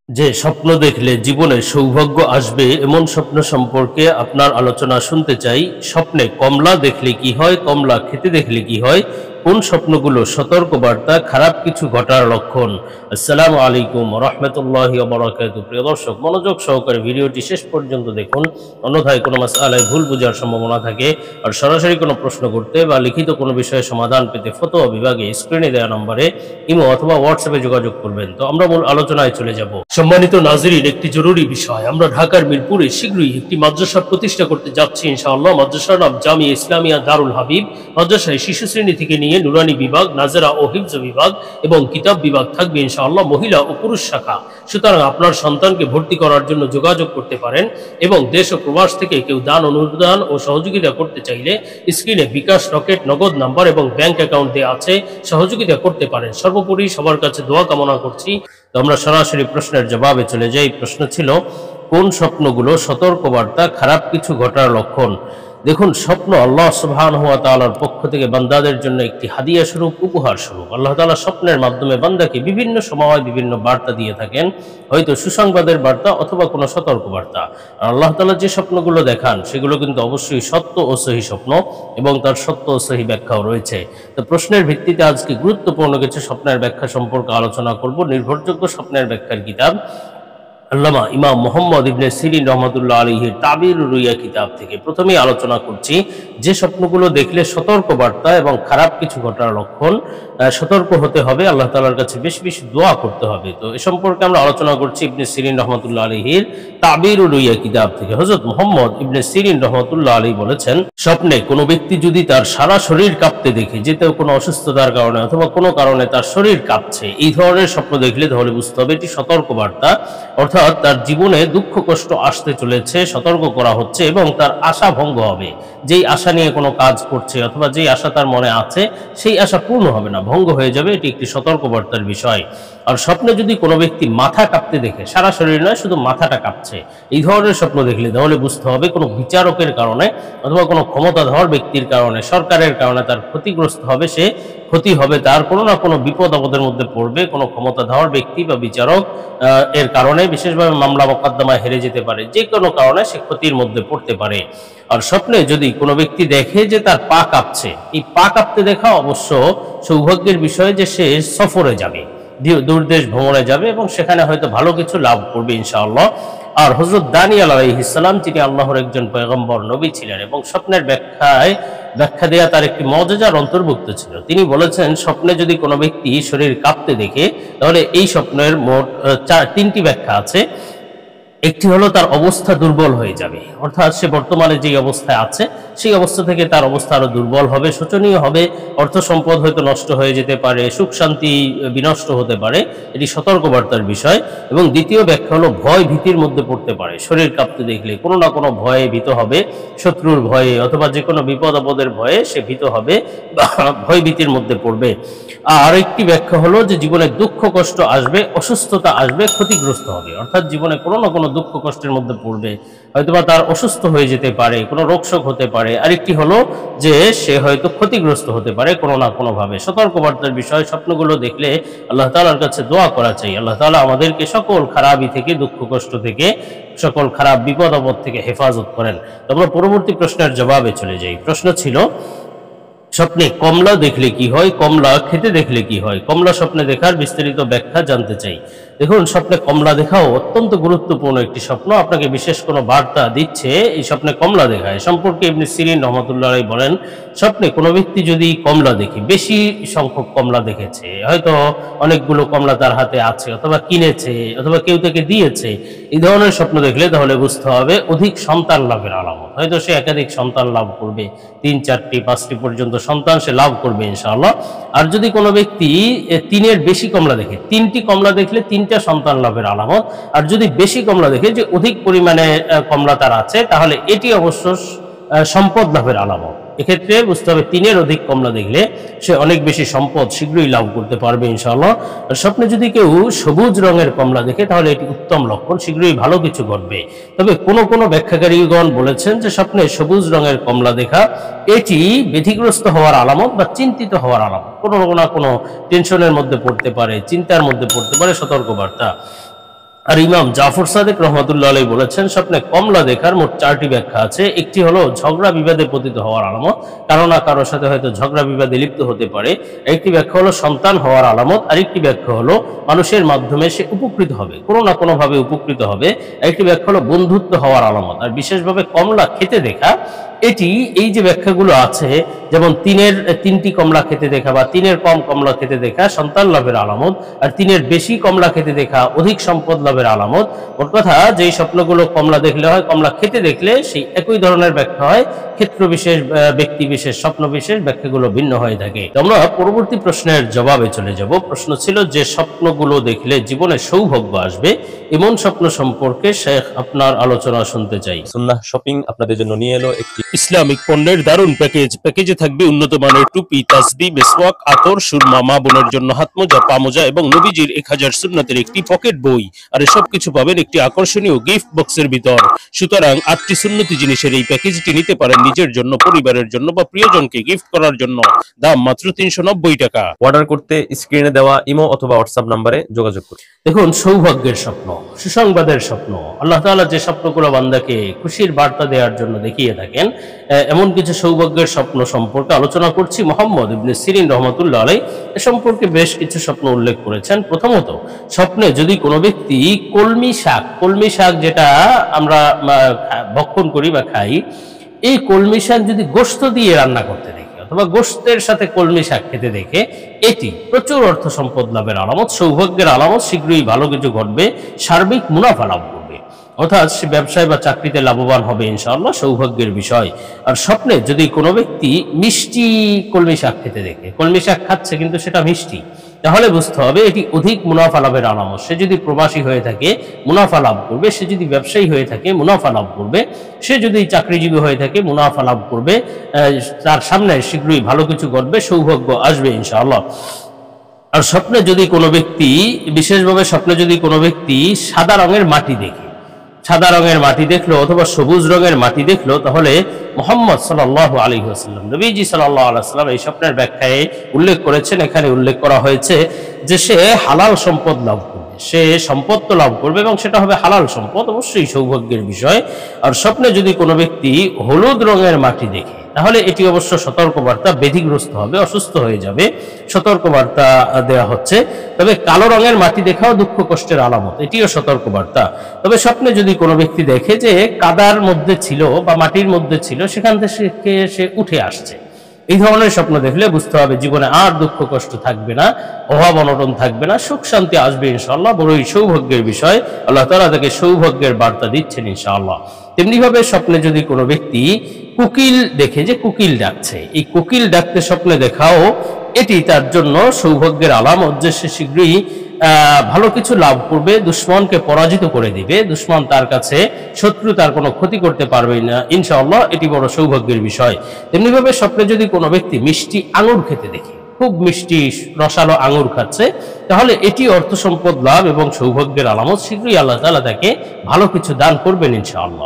যে স্বপ্ন দেখলে জীবনে সৌভাগ্য আসবে এমন স্বপ্ন সম্পর্কে আপনার আলোচনা শুনতে চাই। স্বপ্নে কমলা দেখলে কি হয়, কমলা খেতে দেখলে কি হয়, কোন স্বপ্নগুলো সতর্ক বার্তা, খারাপ কিছু ঘটার লক্ষণ। আসসালামু আলাইকুম রহমতুল্লাহি ওয়া বারাকাতুহু। প্রিয় দর্শক, মনোযোগ সহকারে ভিডিওটি শেষ পর্যন্ত দেখুন, অন্যথায় কোনো মাসআলায় ভুল বোঝার সম্ভাবনা থাকে। আর সরাসরি কোনো প্রশ্ন করতে বা লিখিত কোনো বিষয়ে সমাধান পেতে ফতোয়া বিভাগে স্ক্রিনে দেওয়া নম্বরে ইমো অথবা হোয়াটসঅ্যাপে যোগাযোগ করবেন। তো আমরা মূল আলোচনায় চলে যাব। সম্মানিত নাজরিন, একটি জরুরি বিষয়, আমরা ঢাকার মিরপুরে শীঘ্রই একটি মাদ্রাসা প্রতিষ্ঠা করতে যাচ্ছি ইনশাআল্লাহ। মাদ্রাসার নাম জামিয়া ইসলামিয়া দারুল হাবিব। মাদ্রাসায় শিশু শ্রেণী থেকে নিয়ে নুরানি বিভাগ, নাজেরা ও হিফজ বিভাগ এবং কিতাব বিভাগ থাকবে ইনশাআল্লাহ, মহিলা ও পুরুষ শাখা। সুতরাং আপনার সন্তানকে ভর্তি করার জন্য যোগাযোগ করতে পারেন এবং দেশ ও প্রবাস থেকে কেউ দান, অনুদান ও সহযোগিতা করতে চাইলে স্ক্রিনে বিকাশ, রকেট, নগদ নাম্বার এবং ব্যাংক অ্যাকাউন্ট দেওয়া আছে, সহযোগিতা করতে পারেন। সর্বোপরি সবার কাছে দোয়া কামনা করছি। তো আমরা সরাসরি প্রশ্নের জবাবে চলে যাই। প্রশ্ন ছিল, কোন স্বপ্নগুলো সতর্কবার্তা, খারাপ কিছু ঘটার লক্ষণ? দেখুন, স্বপ্ন আল্লাহ সুবহানাহু ওয়া তাআলার পক্ষ থেকে বান্দাদের জন্য একটি হাদিয়া স্বরূপ, উপহার স্বরূপ। আল্লাহ তাআলা স্বপ্নের মাধ্যমে বান্দাকে বিভিন্ন সময় বিভিন্ন বার্তা দিয়ে থাকেন, হয়তো সুসংবাদের বার্তা অথবা কোনো সতর্ক বার্তা। আর আল্লাহ তাআলা যে স্বপ্নগুলো দেখান সেগুলো কিন্তু অবশ্যই সত্য ও সহি স্বপ্ন এবং তার সত্য ও সহি ব্যাখ্যাও রয়েছে। তো প্রশ্নের ভিত্তিতে আজকে গুরুত্বপূর্ণ কিছু স্বপ্নের ব্যাখ্যা সম্পর্কে আলোচনা করব নির্ভরযোগ্য স্বপ্নের ব্যাখ্যার কিতাব আল্লামা ইমাম মুহাম্মদ ইবনে সিরিন রহমতুল্লাহ আলাইহির তাবির রুইয়া কিতাব থেকে। প্রথমেই আলোচনা করছি যে স্বপ্নগুলো দেখলে সতর্ক বার্তা এবং খারাপ কিছু ঘটার লক্ষণ। সতর্ক হতে হবে, আল্লাহ তাআলার কাছে বেশি বেশি দোয়া করতে হবে। তো এ সম্পর্কে আমরা আলোচনা করছি ইবনে সিরিন রহমতুল্লাহ আলাইহির তাবির রুইয়া কিতাব থেকে। হযরত মুহাম্মদ ইবনে সিরিন রহমতুল্লাহ আলাইহি বলেছেন, স্বপ্নে কোনো ব্যক্তি যদি তার সারা শরীর কাঁপতে দেখে, যেতেও কোনো অসুস্থতার কারণে অথবা কোনো কারণে তার শরীর কাঁপছে, এই ধরনের স্বপ্ন দেখলে তাহলে বুঝতে হবে এটি সতর্ক বার্তা, অর্থাৎ তার জীবনে দুঃখ কষ্ট আসতে চলেছে, সতর্ক করা হচ্ছে এবং তার আশা ভঙ্গ হবে। যেই আশা নিয়ে কোনো কাজ করছে অথবা যেই আশা তার মনে আছে সেই আশা পূর্ণ হবে না, ভঙ্গ হয়ে যাবে, এটি একটি সতর্কবার্তার বিষয়। আর স্বপ্নে যদি কোনো ব্যক্তি মাথা কাঁপতে দেখে, সারা শরীর নয় শুধু মাথাটা কাঁপছে, এই ধরনের স্বপ্ন দেখলে তাহলে বুঝতে হবে কোনো বিচারকের কারণে অথবা কোনো ক্ষমতাধর ব্যক্তির কারণে, সরকারের কারণে তার ক্ষতিগ্রস্ত হবে, সে ক্ষতি হবে, তার কোনো না কোনো বিপদ আপদের মধ্যে পড়বে, কোনো ক্ষমতাধর ব্যক্তি বা বিচারক এর কারণে বিশেষভাবে মামলা মোকদ্দমায় হেরে যেতে পারে, যে কোনো কারণে সে ক্ষতির মধ্যে পড়তে পারে। আর স্বপ্নে যদি কোনো ব্যক্তি দেখে যে তার পা কাঁপছে, এই পা কাঁপতে দেখা অবশ্য সৌভাগ্যের বিষয়, যে সে সফরে যাবে, দূরদেশ ভ্রমণে যাবে এবং সেখানে হয়তো ভালো কিছু লাভ করবে ইনশাআল্লাহ। আর হযরত দানিয়েল আলাইহিস সালাম, যিনি আল্লাহর একজন পয়গম্বর নবী ছিলেন এবং স্বপ্নের ব্যাখ্যা দেয়া তার একটি মুজিজার অন্তর্ভুক্ত ছিল, তিনি বলেছেন স্বপ্নে যদি কোনো ব্যক্তি শরীর কাঁপতে দেখে তাহলে এই স্বপ্নের মোট তিনটি ব্যাখ্যা আছে। একটি হলো তার অবস্থা দুর্বল হয়ে যাবে, অর্থাৎ সে বর্তমানে যে অবস্থায় আছে সেই অবস্থা থেকে তার অবস্থা আরো দুর্বল হবে, শোচনীয় হবে, অর্থ সম্পদ হয়তো নষ্ট হয়ে যেতে পারে, সুখ শান্তি বিনষ্ট হতে পারে, এটি সতর্কবার্তার বিষয়। এবং দ্বিতীয় ব্যাখ্যা হলো ভয় ভীতির মধ্যে পড়তে পারে, শরীর কাঁপতে দেখলে কোনো না কোনো ভয়ে ভীত হবে, শত্রুর ভয়ে অথবা যে কোনো বিপদ আপদের ভয়ে সে ভীত হবে বা ভয় ভীতির মধ্যে পড়বে। আর একটি ব্যাখ্যা হলো যে জীবনে দুঃখ কষ্ট আসবে, অসুস্থতা আসবে, ক্ষতিগ্রস্ত হবে, অর্থাৎ জীবনে কোনো না কোনো দুঃখ কষ্টের মধ্যে পড়বে, হয়তোবা তার অসুস্থ হয়ে যেতে পারে, কোনো রোগশোক হতে পারে। আরেকটি হলো যে সে হয়তো ক্ষতিগ্রস্ত হতে পারে কোনো না কোনো ভাবে। সতর্কবার্তার বিষয়, স্বপ্নগুলো দেখলে আল্লাহ তাআলার কাছে দোয়া করা চাই, আল্লাহ তাআলা আমাদেরকে সকল খারাপি থেকে, দুঃখ কষ্ট থেকে, সকল খারাপ বিপদ আপদ থেকে হেফাজত করেন। আমরা পরবর্তী প্রশ্নের জবাবে চলে যাই। প্রশ্ন ছিল, স্বপ্নে কমলা দেখলে কি হয়, কমলা খেতে দেখলে কি হয়? কমলা স্বপ্নে দেখার বিস্তারিত ব্যাখ্যা জানতে চাই। দেখুন, স্বপ্নে কমলা দেখাও অত্যন্ত গুরুত্বপূর্ণ একটি স্বপ্ন, আপনাকে বিশেষ কোনো বার্তা দিচ্ছে এই স্বপ্নে কমলা দেখা। এ সম্পর্কে ইবনে সিরিন রহমতুল্লাহ আলাইহি বলেন, স্বপ্নে কোনো ব্যক্তি যদি কমলা দেখে, বেশি সংখ্যক কমলা দেখেছে, হয়তো অনেকগুলো কমলা তার হাতে আছে অথবা কিনেছে অথবা কেউ তাকে দিয়েছে, এই ধরনের স্বপ্ন দেখলে তাহলে বুঝতে হবে অধিক সন্তান লাভের আলামত, হয়তো সে একাধিক সন্তান লাভ করবে, 3, 4টি, 5টি পর্যন্ত সন্তান সে লাভ করবে ইনশাআল্লাহ। আর যদি কোনো ব্যক্তি 3-এর বেশি কমলা দেখে, 3টি কমলা দেখলে 3টা সন্তান লাভের আলামত। আর যদি বেশি কমলা দেখে, যে অধিক পরিমাণে কমলা তার আছে, তাহলে এটি অবশ্য সম্পদ লাভের আলামত। এক্ষেত্রে বুঝতে হবে 3-এর অধিক কমলা দেখলে সে অনেক বেশি সম্পদ শীঘ্রই লাভ করতে পারবে ইনশাআল্লাহ। আর স্বপ্নে যদি কেউ সবুজ রঙের কমলা দেখে তাহলে এটি উত্তম লক্ষণ, শীঘ্রই ভালো কিছু ঘটবে। তবে কোনো ব্যাখ্যাকারীগণ বলেছেন যে স্বপ্নে সবুজ রঙের কমলা দেখা এটি ব্যতিগ্রস্ত হওয়ার আলামত বা চিন্তিত হওয়ার আলামত, কোনো না কোনো টেনশনের মধ্যে পড়তে পারে, চিন্তার মধ্যে পড়তে পারে, সতর্কবার্তা। আর ইমাম জাফর সাদিক রহমতুল্লাহ আলাইহি বলেছেন স্বপ্নে কমলা দেখার মোট 4টি ব্যাখ্যা আছে। একটি হলো ঝগড়া বিবাদে পতিত হওয়ার আলামত, কারো না কারোর সাথে হয়তো ঝগড়া বিবাদে লিপ্ত হতে পারে। একটি ব্যাখ্যা হলো সন্তান হওয়ার আলামত, আরেকটি ব্যাখ্যা হলো মানুষের মাধ্যমে সে উপকৃত হবে, কোনো না কোনো ভাবে উপকৃত হবে। একটি ব্যাখ্যা হলো বন্ধুত্ব হওয়ার আলামত। আর বিশেষভাবে কমলা খেতে দেখা, এটি এই যে ব্যাখ্যাগুলো আছে, যেমন 3টি কমলা খেতে দেখা বা 3-এর কম কমলা খেতে দেখা সন্তান লাভের আলামত, আর 3-এর বেশি কমলা খেতে দেখা অধিক সম্পদ লাভের আলামত। ওর কথা, যেই স্বপ্নগুলো কমলা দেখলে হয়, কমলা খেতে দেখলে সেই একই ধরনের ব্যাখ্যা হয়, ক্ষেত্র বিশেষ, ব্যক্তি বিশেষ, স্বপ্ন বিশেষ ব্যাখ্যাগুলো ভিন্ন হয়ে থাকে। আমরা পরবর্তী প্রশ্নের জবাবে চলে যাব। প্রশ্ন ছিল যে স্বপ্নগুলো দেখলে জীবনে সৌভাগ্য আসবে, এমন স্বপ্ন সম্পর্কে শেখ আপনার আলোচনা শুনতে চাই। সুন্নাহ শপিং আপনাদের জন্য নিয়ে এলো একটি ইসলামিক পণ্যের দারুণ প্যাকেজে থাকবে উন্নত মানের টুপি, তাসবিহ, মিসওয়াক, আতর, সুরমা, মা বোনের জন্য হাতমোজা, পামোজা এবং নবীজির 1000 সুন্নাতের একটি পকেট বই। আর এসব কিছু পাবেন একটি আকর্ষণীয় গিফট বক্সের ভিতর। সুতরাং 8টি সুন্নতি জিনিসের এই প্যাকেজটি নিতে পারেন নিজের জন্য, পরিবারের জন্য বা প্রিয়জনকে গিফট করার জন্য। দাম মাত্র 390 টাকা। অর্ডার করতে স্ক্রিনে দেওয়া ইমো অথবা হোয়াটসঅ্যাপ নম্বরে যোগাযোগ করুন। দেখুন, সৌভাগ্যের স্বপ্ন, সুসংবাদের স্বপ্ন, আল্লাহ তাআলা যে স্বপ্নগুলো বান্দাকে খুশির বার্তা দেওয়ার জন্য দেখিয়ে থাকেন, এমন কিছু সৌভাগ্যের স্বপ্ন সম্পর্কে আলোচনা করছি। মুহাম্মদ ইবনে সিরিন রহমতুল্লাহ আলাইহি এ সম্পর্কে বেশ কিছু স্বপ্ন উল্লেখ করেছেন। প্রথমত, স্বপ্নে যদি কোনো ব্যক্তি কলমি শাক যেটা আমরা ভক্ষণ করি বা খাই, এই কলমি শাক যদি গোশত দিয়ে রান্না করতে দেখে অথবা গোশতের সাথে কলমি শাক খেতে দেখে, এটি প্রচুর অর্থ সম্পদ লাভের আলামত, সৌভাগ্যের আলামত। শীঘ্রই ভালো কিছু ঘটবে, সার্বিক মুনাফা লাভ করবে, অর্থাৎ সে ব্যবসায় বা চাকরিতে লাভবান হবে ইনশাআল্লাহ, সৌভাগ্যের বিষয়। আর স্বপ্নে যদি কোনো ব্যক্তি মিষ্টি কলমি শাক খেতে দেখে, কলমি শাক খাচ্ছে কিন্তু সেটা মিষ্টি, তাহলে বুঝতে হবে এটি অধিক মুনাফা লাভের আলামত। সে যদি প্রবাসী হয়ে থাকে মুনাফা লাভ করবে, সে যদি ব্যবসায়ী হয়ে থাকে মুনাফা লাভ করবে, সে যদি চাকরিজীবী হয়ে থাকে মুনাফা লাভ করবে। তার সামনে শীঘ্রই ভালো কিছু ঘটবে, সৌভাগ্য আসবে ইনশাআল্লাহ। আর স্বপ্নে যদি কোনো ব্যক্তি, বিশেষভাবে স্বপ্নে যদি কোনো ব্যক্তি সাদা রঙের মাটি দেখে, সাদা রঙের মাটি দেখলো অথবা সবুজ রঙের মাটি দেখলো, তাহলে মুহাম্মদ সাল্লাল্লাহু আলাইহি ওয়াসাল্লাম, নবীজি সাল্লাল্লাহু আলাইহি ওয়াসাল্লাম এই স্বপ্নের ব্যাখ্যায় উল্লেখ করেছেন। এখানে উল্লেখ করা হয়েছে যে সে হালাল সম্পদ লাভ করবে, সে সম্পদ তো লাভ করবে এবং সেটা হবে হালাল সম্পদ, অবশ্যই সৌভাগ্যের বিষয়। আর স্বপ্নে যদি কোনো ব্যক্তি হলুদ রঙের মাটি দেখে, তাহলে এটি অবশ্য সতর্কবার্তা, ব্যাধিগ্রস্ত হবে, অসুস্থ হয়ে যাবে, সতর্কবার্তা দেওয়া হচ্ছে। তবে কালো রঙের মাটি দেখাও দুঃখ কষ্টের আলামত, এটিও সতর্কবার্তা। তবে স্বপ্নে যদি কোনো ব্যক্তি দেখে যে কাদার মধ্যে ছিল বা মাটির মধ্যে ছিল, সেখান থেকে সে উঠে আসছে, এই ধরনের স্বপ্ন দেখলে বুঝতে হবে জীবনে আর দুঃখ কষ্ট থাকবে না, অভাব অনটন থাকবে না, সুখ শান্তি আসবে ইনশাআল্লাহ, বড়ই সৌভাগ্যের বিষয়। আল্লাহ তাআলা তাকে সৌভাগ্যের বার্তা দিচ্ছেন ইনশাআল্লাহ। তেমনি ভাবে স্বপ্নে যদি কোনো ব্যক্তি কোকিল দেখে যে কোকিল ডাকছে, এই কোকিল ডাকতে স্বপ্নে দেখাও এটি তার জন্য সৌভাগ্যের আলামত যে সে শীঘ্রই ভালো কিছু লাভ করবে, দুশ্মনকে পরাজিত করে দিবে, দুশ্মন তার কাছে, শত্রু তার কোনো ক্ষতি করতে পারবে না ইনশাআল্লাহ, এটি বড় সৌভাগ্যের বিষয়। তেমনিভাবে স্বপ্নে যদি কোনো ব্যক্তি মিষ্টি আঙুর খেতে দেখে, খুব মিষ্টি রসালো আঙুর খাচ্ছে, তাহলে এটি অর্থ সম্পদ লাভ এবং সৌভাগ্যের আলামত। শীঘ্রই আল্লাহ তাআলা তাকে ভালো কিছু দান করবেন ইনশাআল্লাহ।